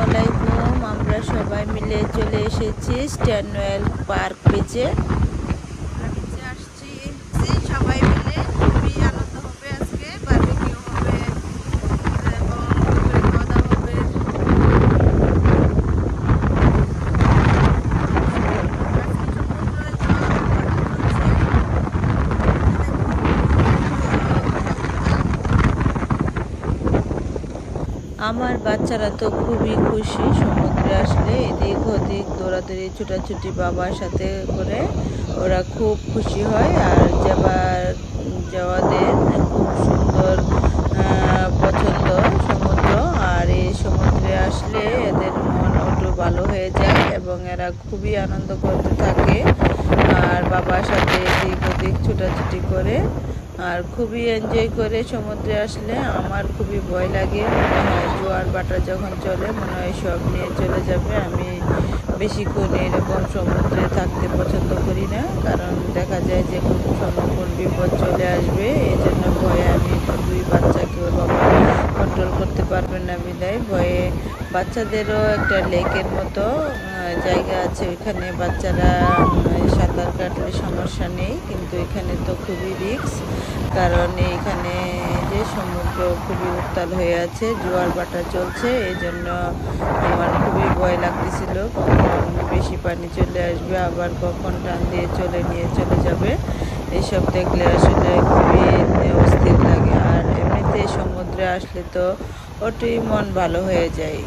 আলাইকুম। আমরা সবাই মিলে চলে এসেছি স্ট্যানওয়েল পার্ক বিচে। আসছি সবাই মিলে, খুবই আনন্দ হবে। আজকে বারবিকিউ হবে এবং খাওয়া দাওয়া হবে। আমার বাচ্চারা তো খুবই খুশি সমুদ্রে আসলে, এদিক ওদিক দৌড়াদৌড়ি ছোটাছুটি বাবার সাথে করে ওরা খুব খুশি হয়। আর যাওয়াদের খুব সুন্দর পছন্দ সমুদ্র। আর এই সমুদ্রে আসলে এদের মন একটু ভালো হয়ে যায় এবং এরা খুবই আনন্দ করতে থাকে আর বাবার সাথে এদিক ওদিক ছোটাছুটি করে আর খুবই এনজয় করে। সমুদ্রে আসলে আমার খুবই ভয় লাগে, মনে হয় জোয়ার বাটা যখন চলে মনে হয় সব নিয়ে চলে যাবে। আমি বেশিক্ষণ এরকম সমুদ্রে থাকতে পছন্দ করি না, কারণ দেখা যায় যে কোন সময় কোন বিপদ চলে আসবে। এই জন্য ভয়ে আমি দুই বাচ্চাকে ওর বাবা কন্ট্রোল করতে পারবেন না বিদায় ভয়ে। বাচ্চাদেরও একটা লেকের মতো জায়গা আছে, ওইখানে বাচ্চারা সাঁতার কাটলে সমস্যা নেই, কিন্তু এখানে তো খুবই রিস্ক, কারণ এইখানে যে সমুদ্র খুবই উত্তাল হয়ে আছে, জোয়ার বাটা চলছে। এই জন্য আমার খুবই ভয় লাগতেছিল কখন বেশি পানি চলে আসবে, আবার কখন টান দিয়ে নিয়ে চলে যাবে। এইসব দেখলে আসলে খুবই অস্থির লাগে। আর এমনিতে সমুদ্রে আসলে তো ওটাই মন ভালো হয়ে যায়।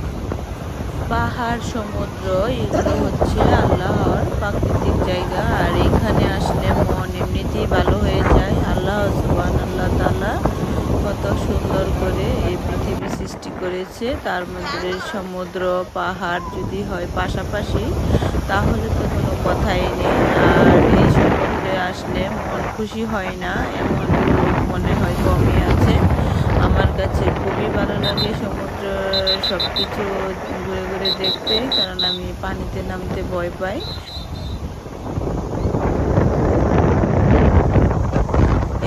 পাহাড় সমুদ্র এগুলো হচ্ছে আল্লাহর প্রাকৃতিক জায়গা, আর এখানে আসলে মন এমনিতেই ভালো হয়ে যায়। আল্লাহ সুবহানাল্লাহ তাআলা কত সুন্দর করে এই পৃথিবী সৃষ্টি করেছে, তার মধ্যে সমুদ্র পাহাড় যদি হয় পাশাপাশি তাহলে তো কোনো কথাই নেই। আর এই সমুদ্রে আসলে মন খুশি হয় না এমন মনে হয় কমই আছে। আমার কাছে খুবই ভালো লাগে সমুদ্র সব কিছু ঘুরে ঘুরে দেখতে, কারণ আমি পানিতে নামতে ভয় পাই।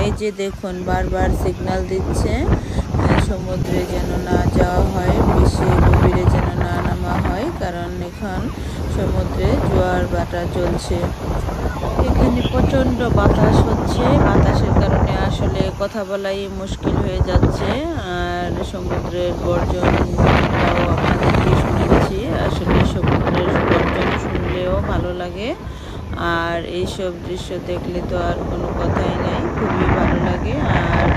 এই যে দেখুন বারবার সিগন্যাল দিচ্ছে সমুদ্রে যেন না যাওয়া হয়, বেশি গভীরে যেন না নামা হয়, কারণ এখন সমুদ্রে জোয়ার বাটা চলছে। এখানে প্রচণ্ড বাতাস হচ্ছে, বাতাসের কারণে আসলে কথা বলাই মুশকিল হয়ে যাচ্ছে। আর সমুদ্রের গর্জনটাও আপনাদেরকে শুনেছি, আসলে সমুদ্রের গর্জন শুনলেও ভালো লাগে। আর এইসব দৃশ্য দেখলে তো আর কোনো কথাই নাই, খুবই ভালো লাগে। আর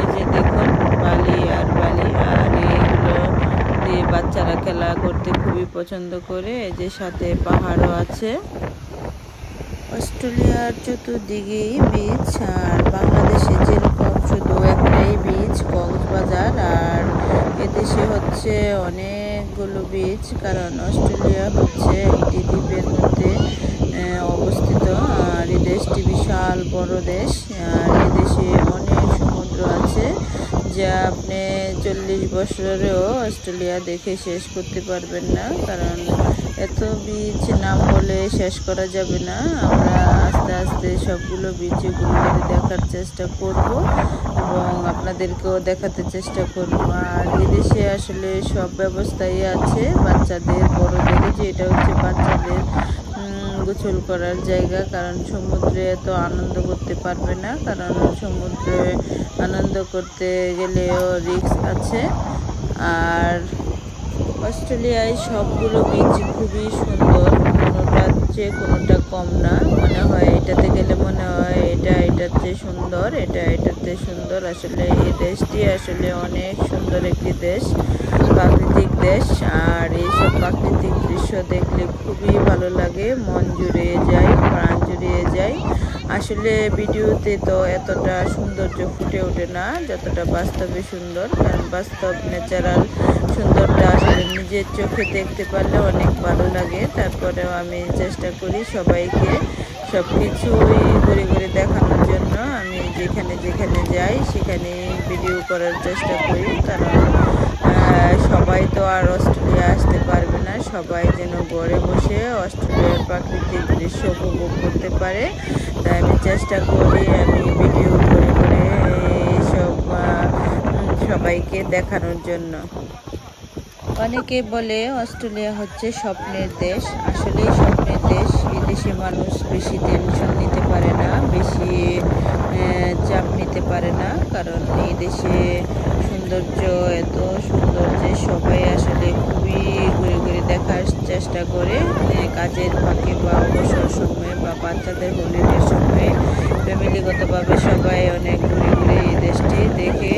এই যে দেখুন বালি আর বালি, আর এইগুলো দিয়ে বাচ্চারা খেলা করতে খুবই পছন্দ করে। এই যে সাথে পাহাড়ও আছে। অস্ট্রেলিয়ার চতুর্দিকেই বিচ, আর বাংলাদেশে যেরকম শুধু একটাই বিচ কক্সবাজার, আর এদেশে হচ্ছে অনেকগুলো বিচ, কারণ অস্ট্রেলিয়া হচ্ছে একটি দ্বীপের মধ্যে অবস্থিত। আর এই দেশটি বিশাল বড় দেশ, আর এদেশে অনেক সমুদ্র আছে যা আপনি 40 বছরেও অস্ট্রেলিয়া দেখে শেষ করতে পারবেন না, কারণ এত বিচ নাম বলে শেষ করা যাবে না। আমরা আস্তে আস্তে সবগুলো বিচে ঘুরে ঘুরে দেখার চেষ্টা করব এবং আপনাদেরকেও দেখাতে চেষ্টা করব। আর এদেশে আসলে সব ব্যবস্থাই আছে বাচ্চাদের বড়দের, যে এটা হচ্ছে বাচ্চাদের গোসল করার জায়গা, কারণ সমুদ্রে এত আনন্দ করতে পারবে না, কারণ সমুদ্রে আনন্দ করতে গেলেও রিস্ক আছে। আর অস্ট্রেলিয়ায় সবগুলো বিচ খুবই সুন্দর, কোনোটার চেয়ে কোনোটা কম না। মনে হয় এটাতে গেলে মনে হয় এটার চেয়ে সুন্দর, এটাতে সুন্দর। আসলে এই দেশটি আসলে অনেক সুন্দর একটি দেশ, প্রাকৃতিক দেশ। আর এইসব প্রাকৃতিক দৃশ্য দেখলে খুবই ভালো লাগে, মন জুড়িয়ে যায়, প্রাণ জুড়িয়ে যায়। আসলে ভিডিওতে তো এতটা সৌন্দর্য ফুটে ওঠে না যতটা বাস্তবে সুন্দর, কারণ বাস্তব ন্যাচারাল সুন্দরটা আসলে নিজের চোখে দেখতে পারলে অনেক ভালো লাগে। তারপরেও আমি চেষ্টা করি সবাইকে সব কিছুই ঘুরে ঘুরে দেখানোর জন্য। আমি যেখানে যেখানে যাই সেখানে ভিডিও করার চেষ্টা করি, কারণ সবাই তো আর অস্ট্রেলিয়া আসতে পারবে না, সবাই যেন ঘরে বসে অস্ট্রেলিয়ার প্রাকৃতিক দৃশ্য উপভোগ করতে পারে। তাই আমি চেষ্টা করি আমি ভিডিও করে করে এইসব সবাইকে দেখানোর জন্য। অনেকে বলে অস্ট্রেলিয়া হচ্ছে স্বপ্নের দেশ। আসলেই স্বপ্নের দেশ। এদেশে মানুষ বেশি টেনশন নিতে পারে না, বেশি চাপ নিতে পারে না, কারণ এই দেশে সৌন্দর্য এত সুন্দর যে সবাই আসলে খুবই ঘুরে ঘুরে দেখার চেষ্টা করে। কাজের ফাঁকে বা অবসর সময়ে বা বাচ্চাদের হলিডের সময়ে ফ্যামিলিগতভাবে সবাই অনেক ঘুরে ঘুরে এই দেশটি দেখে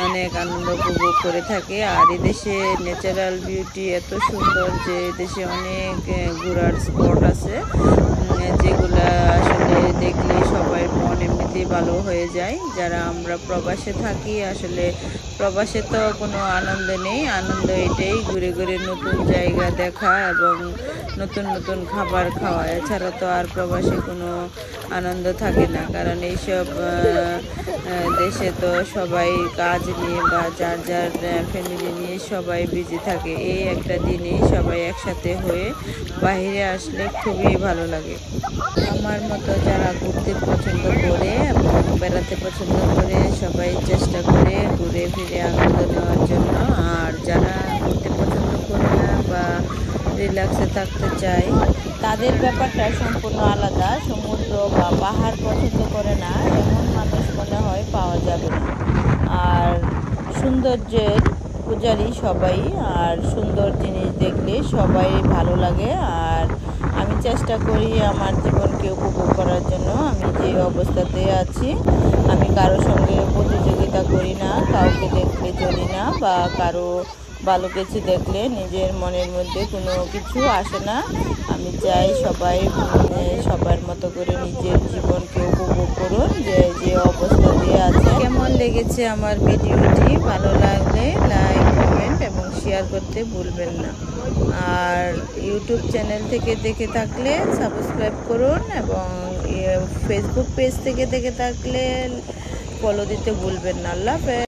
অনেক আনন্দ উপভোগ করে থাকে। আর এদেশে ন্যাচারাল বিউটি এত সুন্দর যে এদেশে অনেক ঘোরার স্পট আছে, যেগুলা আসলে দেখলে সবাই মন এমনিতেই ভালো হয়ে যায়। যারা আমরা প্রবাসে থাকি, আসলে প্রবাসে তো কোনো আনন্দ নেই, আনন্দ এটাই ঘুরে ঘুরে নতুন জায়গা দেখা এবং নতুন নতুন খাবার খাওয়া। এছাড়া তো আর প্রবাসে কোনো আনন্দ থাকে না, কারণ এইসব দেশে তো সবাই কাজ নিয়ে বা যার যার ফ্যামিলি নিয়ে সবাই বিজি থাকে। এই একটা দিনে সবাই একসাথে হয়ে বাইরে আসলে খুবই ভালো লাগে। আমার মতো যারা ঘুরতে পছন্দ করে এবং বেড়াতে পছন্দ করে সবাই চেষ্টা করে ঘুরে ফিরে আনন্দ নেওয়ার জন্য। আর যারা ঘুরতে পছন্দ করে না বা রিল্যাক্সে থাকতে চায়, তাদের ব্যাপারটা সম্পূর্ণ আলাদা। সমুদ্র বা পাহাড় পছন্দ করে না এমন মানুষ মনে হয় পাওয়া যাবে না। আর সৌন্দর্যের পূজারি সবাই, আর সুন্দর জিনিস দেখলে সবাই ভালো লাগে। আর আমি চেষ্টা করি আমার জীবনকে উপভোগ করার জন্য। আমি যে অবস্থাতে আছি, আমি কারো সঙ্গে প্রতিযোগিতা করি না, কাউকে দেখলে চলি না বা কারো ভালো কিছু দেখলে নিজের মনের মধ্যে কোনো কিছু আসে না। আমি চাই সবাই সবার মতো করে নিজের জীবনকে উপভোগ করুন যে যে অবস্থা দিয়ে আছে। কেমন লেগেছে আমার ভিডিওটি? ভালো লাগলে লাইক, কমেন্ট এবং শেয়ার করতে ভুলবেন না। আর ইউটিউব চ্যানেল থেকে দেখে থাকলে সাবস্ক্রাইব করুন এবং ফেসবুক পেজ থেকে দেখে থাকলে ফলো দিতে ভুলবেন না। আল্লাহ হাফেজ।